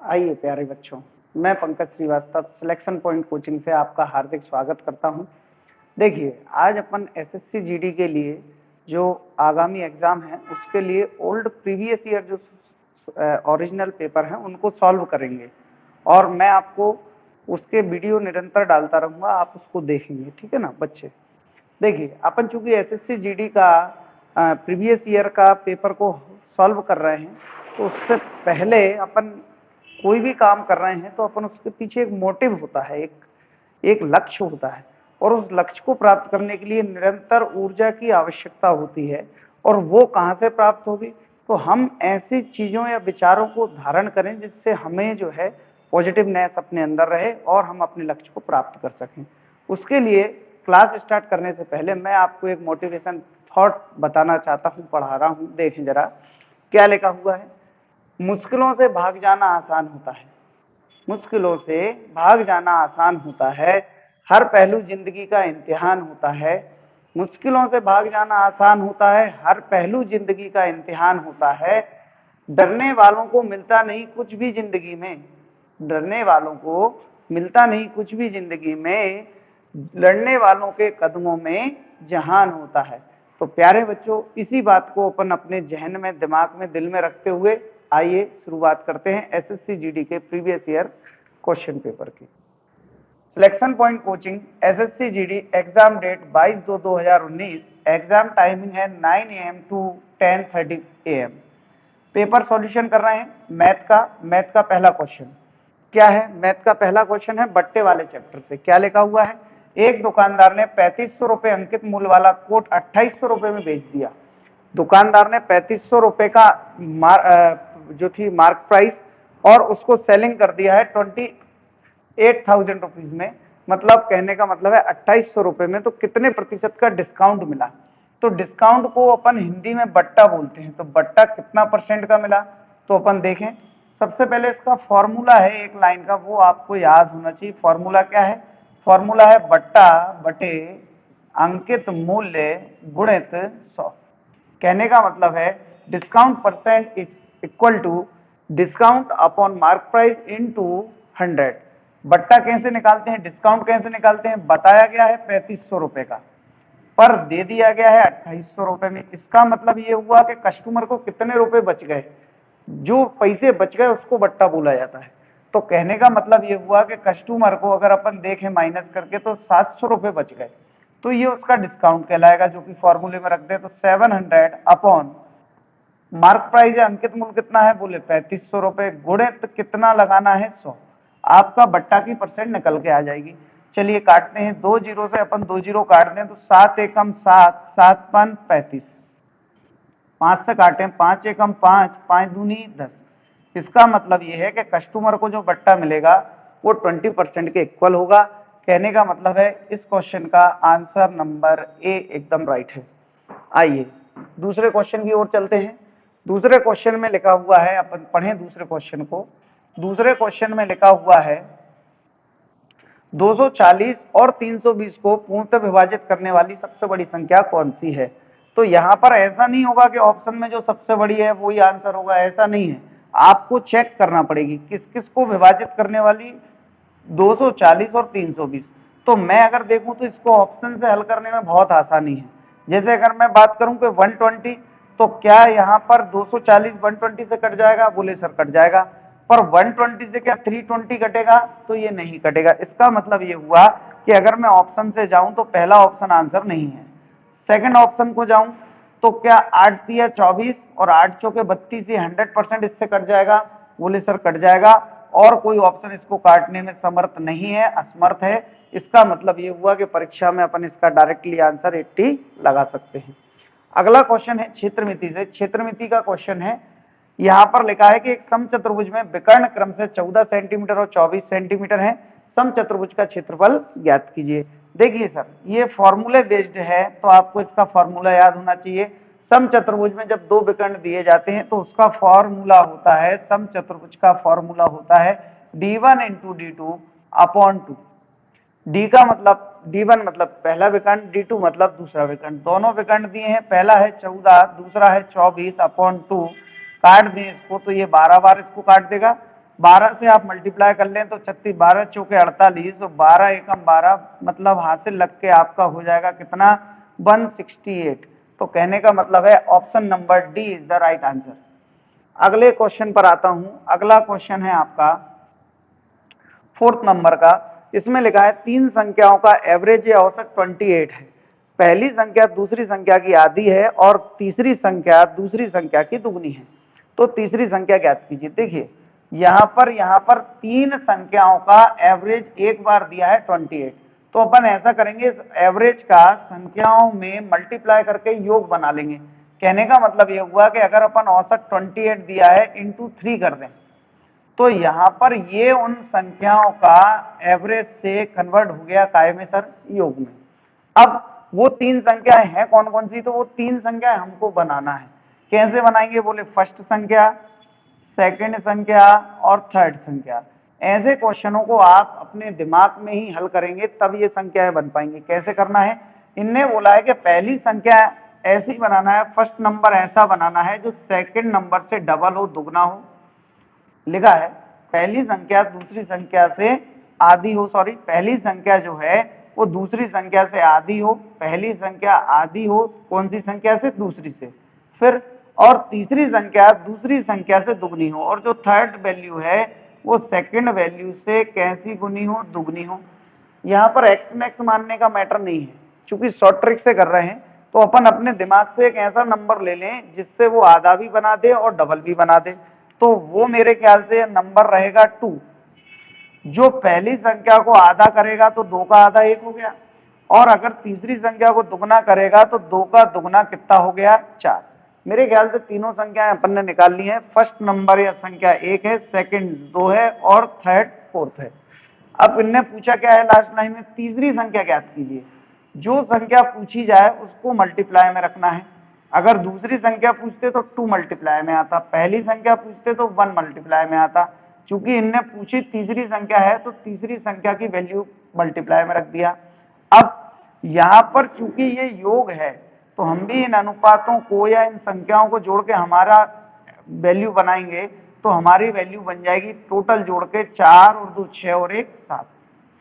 आइए प्यारे बच्चों, मैं Pankaj Srivastava selection point coaching से आपका हार्दिक स्वागत करता हूं। देखिए, आज अपन एसएससी जीडी के लिए जो आगामी एग्जाम है उसके लिए ओल्ड प्रीवियस ईयर जो ओरिजिनल पेपर हैं उनको सॉल्व करेंगे और मैं आपको उसके वीडियो निरंतर डालता रहूंगा, आप उसको देखेंगे। ठीक है ना बच्चे? देखिए, अपन चूंकि एसएससी जीडी का प्रीवियस ईयर का पेपर को सॉल्व कर रहे हैं, तो उससे पहले अपन कोई भी काम कर रहे हैं तो अपन उसके पीछे एक मोटिव होता है, एक लक्ष्य होता है और उस लक्ष्य को प्राप्त करने के लिए निरंतर ऊर्जा की आवश्यकता होती है। और वो कहाँ से प्राप्त होगी? तो हम ऐसी चीजों या विचारों को धारण करें जिससे हमें जो है पॉजिटिवनेस अपने अंदर रहे और हम अपने लक्ष्य को प्राप्त कर सकें। उसके लिए क्लास स्टार्ट करने से पहले मैं आपको एक मोटिवेशन थॉट बताना चाहता हूँ, पढ़ा रहा हूँ। देखें जरा क्या लिखा हुआ है। मुश्किलों से भाग जाना आसान होता है, मुश्किलों से भाग जाना आसान होता है, हर पहलू जिंदगी का इम्तिहान होता है। मुश्किलों से भाग जाना आसान होता है, हर पहलू जिंदगी का इम्तिहान होता है। डरने वालों को मिलता नहीं कुछ भी जिंदगी में, डरने वालों को मिलता नहीं कुछ भी जिंदगी में, लड़ने वालों के कदमों में जहान होता है। तो प्यारे बच्चों, इसी बात को अपन अपने जहन में, दिमाग में, दिल में रखते हुए आइए शुरुआत करते हैं एसएससी जीडी के प्रीवियस ईयर क्वेश्चन पेपर की। Selection point coaching SSC GD exam date 22/2/2019, exam timing है 9 AM to 10:30 AM। Paper solution कर रहे हैं मैथ का पहला क्वेश्चन क्या है? मैथ का पहला क्वेश्चन है बट्टे वाले चैप्टर से। क्या लिखा हुआ है? एक दुकानदार ने 3500 रुपए अंकित मूल्य वाला कोट 2800 रुपए में बेच दिया। दुकानदार ने 3500 रुपए का जो थी मार्क प्राइस और उसको सेलिंग कर दिया है 28,000 रुपीज में। मतलब कहने का मतलब है 2800 रुपए में। तो कितने प्रतिशत का डिस्काउंट मिला? तो डिस्काउंट को अपन हिंदी में बट्टा बोलते हैं। तो बट्टा कितना परसेंट का मिला? तो अपन देखें, सबसे पहले इसका फॉर्मूला है एक लाइन का, वो आपको याद होना चाहिए। फॉर्मूला क्या है? फॉर्मूला है बट्टा बटे अंकित मूल्य गुणित 100। कहने का मतलब है discount percent is equal to discount upon mark price into 100। बट्टा कैसे निकालते हैं, डिस्काउंट कैसे निकालते हैं? बताया गया है 3500 रुपए का, पर दे दिया गया है 2800 रुपए में। इसका मतलब ये हुआ कि कस्टमर को कितने रुपए बच गए, जो पैसे बच गए उसको बट्टा बोला जाता है। तो कहने का मतलब ये हुआ कि कस्टमर को अगर अपन देखें माइनस करके तो 700 रुपए बच गए, तो ये उसका डिस्काउंट कहलाएगा, जो कि फॉर्मूले में रख दे। तो 700 अपॉन मार्क प्राइस है, अंकित मूल्य कितना है? बोले 3500 रुपए, गुणित कितना लगाना है? 100। आपका बट्टा की परसेंट निकल के आ जाएगी। चलिए काटते हैं, 2 जीरो से अपन 2 जीरो काट दें तो 7 एकम 7, 7 5 35, 5 से काटें 5 एकम 5, 5 दूनी 10। इसका मतलब ये है कि कस्टमर को जो बट्टा मिलेगा वो 20% के इक्वल होगा। कहने का मतलब है इस क्वेश्चन का आंसर नंबर ए एकदम राइट है। आइए दूसरे क्वेश्चन की ओर चलते हैं। दूसरे क्वेश्चन में लिखा हुआ है, अपन पढ़ें दूसरे क्वेश्चन को। दूसरे क्वेश्चन में लिखा हुआ है 240 और 320 को पूर्णतः विभाजित करने वाली सबसे बड़ी संख्या कौन सी है? तो यहाँ पर ऐसा नहीं होगा कि ऑप्शन में जो सबसे बड़ी है वही आंसर होगा, ऐसा नहीं है। आपको चेक करना पड़ेगी किस किस को विभाजित करने वाली 240 और 320। तो मैं अगर देखूं तो इसको ऑप्शन से हल करने में बहुत आसानी है। जैसे अगर मैं बात करूं कि 120, तो क्या यहाँ पर 240 120 से कट जाएगा? बोले सर कट जाएगा। पर 120 से क्या 320 कटेगा? तो ये नहीं कटेगा। इसका मतलब ये हुआ कि अगर मैं ऑप्शन से जाऊं तो पहला ऑप्शन आंसर नहीं है। सेकंड ऑप्शन को जाऊं तो क्या 8 तिया 24 और 8 चौके 32, ये 100% इससे कट जाएगा? बोले सर कट जाएगा। और कोई ऑप्शन इसको काटने में समर्थ नहीं है, असमर्थ है। इसका मतलब ये हुआ कि परीक्षा में अपन इसका डायरेक्टली आंसर 80 लगा सकते हैं। अगला क्वेश्चन है क्षेत्रमिति से। क्षेत्रमिति का क्वेश्चन है, यहाँ पर लिखा है कि एक समचतुर्भुज में विकर्ण क्रम से 14 सेंटीमीटर और 24 सेंटीमीटर है। समचतुर्भुज का क्षेत्रफल ज्ञात कीजिए। देखिए सर, ये फॉर्मूले बेस्ड है तो आपको इसका फॉर्मूला याद होना चाहिए। समचतुर्भुज में जब दो विकर्ण दिए जाते हैं तो उसका फॉर्मूला होता है, समचतुर्भुज का फॉर्मूला होता है d1 into d2 upon 2। D का मतलब d1 मतलब पहला विकर्ण, d2 मतलब दूसरा विकर्ण। दोनों विकर्ण दिए हैं, पहला है 14, दूसरा है 24 अपॉन 2। काट दें इसको तो ये 12 बार इसको काट देगा। 12 से आप मल्टीप्लाई कर लें तो 36, 12 चौके 48 और 12 एकम 12, मतलब हासिल लग के आपका हो जाएगा कितना, 168। तो कहने का मतलब है option number D is the right answer. अगले क्वेश्चन पर आता हूं। अगला क्वेश्चन है आपका 4th नंबर का। इसमें लिखा है तीन संख्याओं का एवरेज या औसत 28 है। पहली संख्या दूसरी संख्या की आधी है और तीसरी संख्या दूसरी संख्या की दुगनी है। तो तीसरी संख्या ज्ञात कीजिए। देखिए यहाँ पर तीन संख्याओं का एवरेज एक बार दिया है 28। तो अपन ऐसा करेंगे, एवरेज का संख्याओं में मल्टीप्लाई करके योग बना लेंगे। कहने का मतलब ये हुआ कि अगर अपन औसत 28 दिया है इंटू 3 कर दें तो यहाँ पर ये उन संख्याओं का एवरेज से कन्वर्ट हो गया काय में सर, योग में। अब वो तीन संख्याएं हैं कौन कौन सी, तो वो तीन संख्याएं हमको बनाना है। कैसे बनाएंगे बोले, फर्स्ट संख्या, सेकंड संख्या और थर्ड संख्या। ऐसे क्वेश्चनों को आप अपने दिमाग में ही हल करेंगे तब ये संख्याएं बन पाएंगी। कैसे करना है, इनने बोला है कि पहली संख्या ऐसी बनाना है, फर्स्ट नंबर ऐसा बनाना है जो सेकंड नंबर से डबल हो, दुगना हो। लिखा है पहली संख्या दूसरी संख्या से आधी हो, सॉरी पहली संख्या जो है वो दूसरी संख्या से आधी हो, पहली संख्या आधी हो कौन सी संख्या से, दूसरी से। फिर और तीसरी संख्या दूसरी संख्या से दुगनी हो, और जो थर्ड वैल्यू है वो सेकंड वैल्यू से कैसी गुनी हो, दुगनी हो। यहाँ पर एक्स मैक्स मानने का मैटर नहीं है, क्योंकि शॉर्ट ट्रिक से कर रहे हैं। तो अपन अपने दिमाग से एक ऐसा नंबर ले लें जिससे वो आधा भी बना दे और डबल भी बना दे। तो वो मेरे ख्याल से नंबर रहेगा 2। जो पहली संख्या को आधा करेगा तो 2 का आधा 1 हो गया, और अगर तीसरी संख्या को दुगना करेगा तो 2 का दुगना कितना हो गया, 4। मेरे ख्याल से तीनों संख्याएं अपन ने निकाल ली हैं। फर्स्ट नंबर या संख्या 1 है, सेकंड 2 है और थर्ड 4th है। अब इनने पूछा क्या है लास्ट लाइन में, तीसरी संख्या ज्ञात कीजिए। जो संख्या पूछी जाए उसको मल्टीप्लाई में रखना है। अगर दूसरी संख्या पूछते तो 2 मल्टीप्लाई में आता, पहली संख्या पूछते तो 1 मल्टीप्लाई में आता। चूंकि इनने पूछी तीसरी संख्या है तो तीसरी संख्या की वैल्यू मल्टीप्लाई में रख दिया। अब यहाँ पर चूंकि ये योग है तो हम भी इन अनुपातों को या इन संख्याओं को जोड़ के हमारा वैल्यू बनाएंगे, तो हमारी वैल्यू बन जाएगी टोटल जोड़ के 4 और 2 6 और 1 7,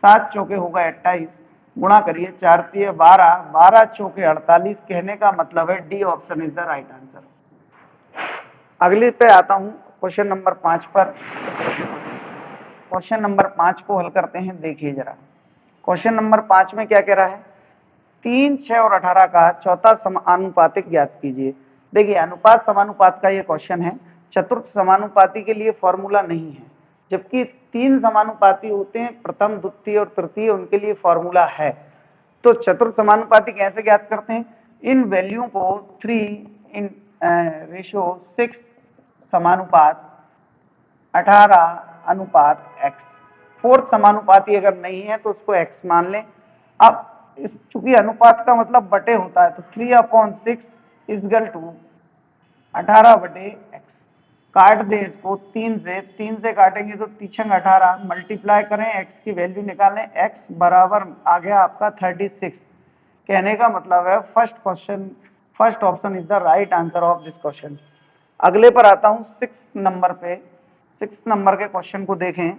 7 चौके होगा 28, गुणा करिए 4 3 12, 12 चौके 48। कहने का मतलब है D option is the right answer. अगले पे आता हूं क्वेश्चन नंबर 5 पर। क्वेश्चन नंबर 5 को हल करते हैं। देखिए जरा क्वेश्चन नंबर 5 में क्या कह रहा है, 3 6 और 18 का चौथा समानुपातिक ज्ञात कीजिए। देखिए अनुपात समानुपात का ये क्वेश्चन है। चतुर्थ समानुपाती के लिए फॉर्मूला नहीं है, जबकि 3 समानुपाती होते हैं, प्रथम द्वितीय और तृतीय, उनके लिए फॉर्मूला है। तो चतुर्थ समानुपाती कैसे ज्ञात करते हैं, इन वैल्यू को 3:6 समानुपात 18 अनुपात x। फोर्थ समानुपाती अगर नहीं है तो उसको x मान लें। अब इस चूंकि अनुपात का मतलब बटे होता है तो 3/6 इजगल टू 18/x। काट दे इसको 3 से काटेंगे तो 3 18, मल्टीप्लाई करें x की वैल्यू निकालें, x बराबर आ गया आपका 36। कहने का मतलब है first option is the right answer of this question. अगले पर आता हूं 6 नंबर पे। 6 नंबर के क्वेश्चन को देखें।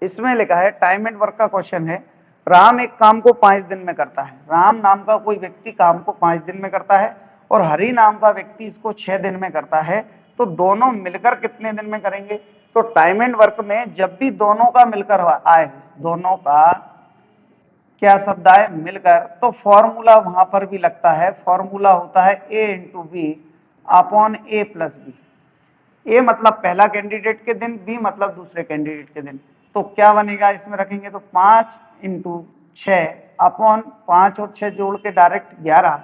इसमें लिखा है टाइम एंड वर्क का क्वेश्चन है। राम एक काम को 5 दिन में करता है। राम नाम का कोई व्यक्ति काम को 5 दिन में करता है और हरि नाम का व्यक्ति इसको 6 दिन में करता है। तो दोनों मिलकर कितने दिन में करेंगे। तो टाइम एंड वर्क में जब भी दोनों का मिलकर आए, दोनों का क्या शब्द आए, मिलकर, तो फॉर्मूला वहां पर भी लगता है। फॉर्मूला होता है a into B upon a plus B. A मतलब पहला कैंडिडेट के दिन, बी मतलब दूसरे कैंडिडेट के दिन। तो क्या बनेगा, इसमें रखेंगे तो 5 इंटू 6 अपॉन 5 और 6 जोड़ के डायरेक्ट 11।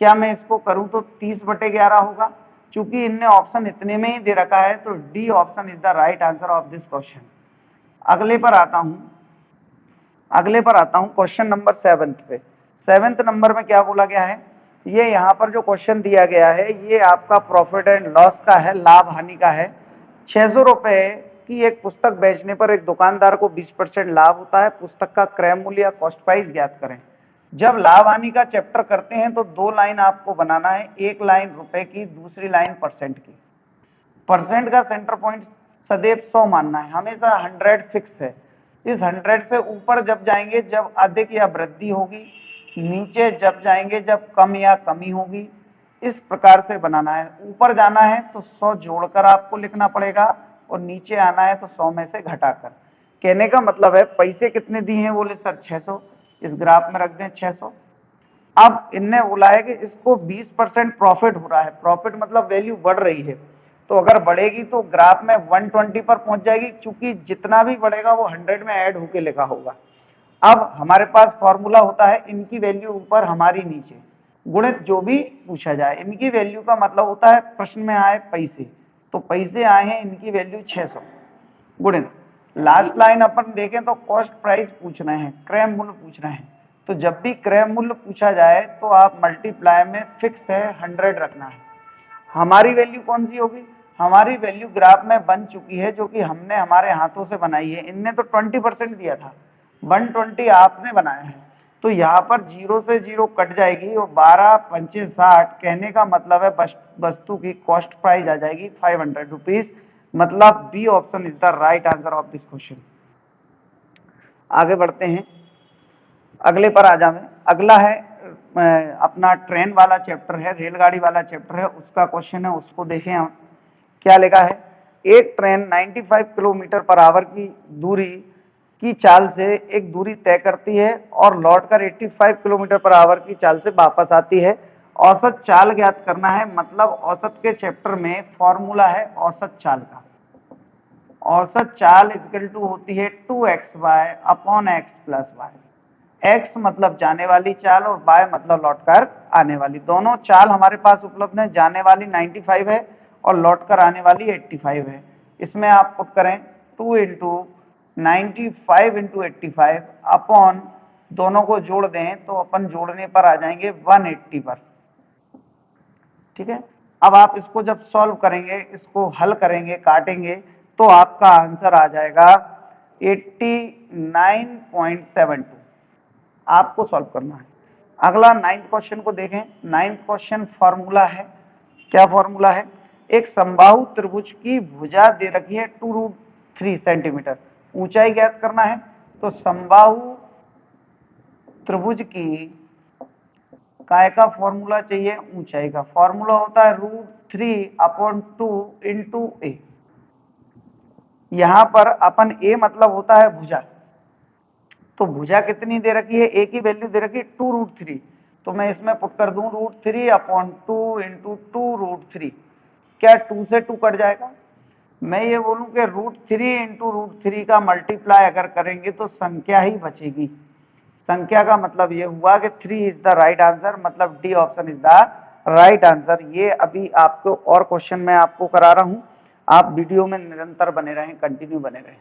क्या मैं इसको करूं तो 30/11 होगा। चूंकि इनने ऑप्शन इतने में ही दे रखा है तो D option is the right answer of this question. अगले पर आता हूं क्वेश्चन नंबर 7 पे। 7th नंबर में क्या बोला गया है, ये यहाँ पर जो क्वेश्चन दिया गया है ये आपका प्रॉफिट एंड लॉस का है, लाभ हानि का है। 600 रुपए की एक पुस्तक बेचने पर एक दुकानदार को 20% लाभ होता है। पुस्तक का क्रय मूल्य या कॉस्ट प्राइस ज्ञात करें। जब लाभ हानि का चैप्टर करते हैं तो 2 लाइन आपको बनाना है, एक लाइन रुपए की, दूसरी लाइन परसेंट की। परसेंट का सेंटर पॉइंट सदैव 100 मानना है, हमेशा 100 फिक्स है। इस 100 से ऊपर जब जाएंगे जब अधिक या वृद्धि होगी, नीचे जब जाएंगे जब कम या कमी होगी, इस प्रकार से बनाना है। ऊपर जाना है तो 100 जोड़कर आपको लिखना पड़ेगा और नीचे आना है तो 100 में से घटाकर। कहने का मतलब है पैसे कितने दिए हैं, बोले सर 600, इस ग्राफ में रख दें 600। अब इनने बोला है कि इसको 20% प्रॉफिट हो रहा है, प्रॉफिट मतलब वैल्यू बढ़ रही है, तो अगर बढ़ेगी तो ग्राफ में 120 पर पहुंच जाएगी, क्योंकि जितना भी बढ़ेगा वो 100 में ऐड होके लिखा होगा। अब हमारे पास फॉर्मूला होता है इनकी वैल्यू ऊपर हमारी नीचे, गुणित जो भी पूछा जाए। इनकी वैल्यू का मतलब होता है प्रश्न में आए पैसे, तो पैसे आए हैं इनकी वैल्यू 600, गुणित लास्ट लाइन अपन देखें तो कॉस्ट प्राइस पूछ रहे हैं, क्रय मूल्य पूछ रहे हैं, तो जब भी क्रय मूल्य पूछा जाए तो आप मल्टीप्लाई में फिक्स है 100 रखना है। हमारी वैल्यू कौन सी होगी, हमारी वैल्यू ग्राफ में बन चुकी है, जो कि हमने हमारे हाथों से बनाई है। इनने तो 20% दिया था, 120 आपने बनाया है, तो यहाँ पर 0 से 0 कट जाएगी और 12 पंचे 60, कहने का मतलब है वस्तु की कॉस्ट प्राइस आ जाएगी 500 रुपीज। मतलब B option is the right answer of this question. आगे बढ़ते हैं, अगले पर आ जाए। अगला है अपना ट्रेन वाला चैप्टर है, रेलगाड़ी वाला चैप्टर है, उसका क्वेश्चन है, उसको देखें हम। क्या लिखा है, एक ट्रेन 95 किलोमीटर पर आवर की दूरी की चाल से एक दूरी तय करती है और लौटकर 85 किलोमीटर पर आवर की चाल से वापस आती है। औसत चाल ज्ञात करना है, मतलब औसत के चैप्टर में फॉर्मूला है औसत चाल का। औसत चाल इक्वल टू होती है 2xy upon x plus y. x मतलब जाने वाली चाल और y मतलब लौटकर आने वाली। दोनों चाल हमारे पास उपलब्ध है, जाने वाली 95 है और लौटकर आने वाली 85 है। इसमें आप पुट करें 2 इंटू 95 इंटू 85 अपॉन, दोनों को जोड़ दें तो अपन जोड़ने पर आ जाएंगे 180 पर। ठीक है, अब आप इसको जब सॉल्व करेंगे, इसको हल करेंगे, काटेंगे, तो आपका आंसर आ जाएगा 89.72। आपको सॉल्व करना है। अगला 9th क्वेश्चन को देखें। 9th क्वेश्चन फॉर्मूला है, क्या फॉर्मूला है, एक समबाहु त्रिभुज की भुजा दे रखी है 2√3 सेंटीमीटर, ऊंचाई ज्ञात करना है। तो समबाहु त्रिभुज की काय का फॉर्मूला चाहिए, ऊंचाई का फॉर्मूला होता है √3/2 इंटू ए। यहां पर अपन ए मतलब होता है भुजा, तो भुजा कितनी दे रखी है, ए की वैल्यू दे रखी है 2√3, तो मैं इसमें पुट कर दूं √3/2 इंटू 2√3। क्या 2 से 2 कट जाएगा, मैं ये बोलूं कि √3 इंटू √3 का मल्टीप्लाई अगर करेंगे तो संख्या ही बचेगी। संख्या का मतलब ये हुआ कि 3 इज द राइट आंसर, मतलब D option is the right answer. ये अभी आपको और क्वेश्चन मैं आपको करा रहा हूं, आप वीडियो में निरंतर बने रहें, कंटिन्यू बने रहें।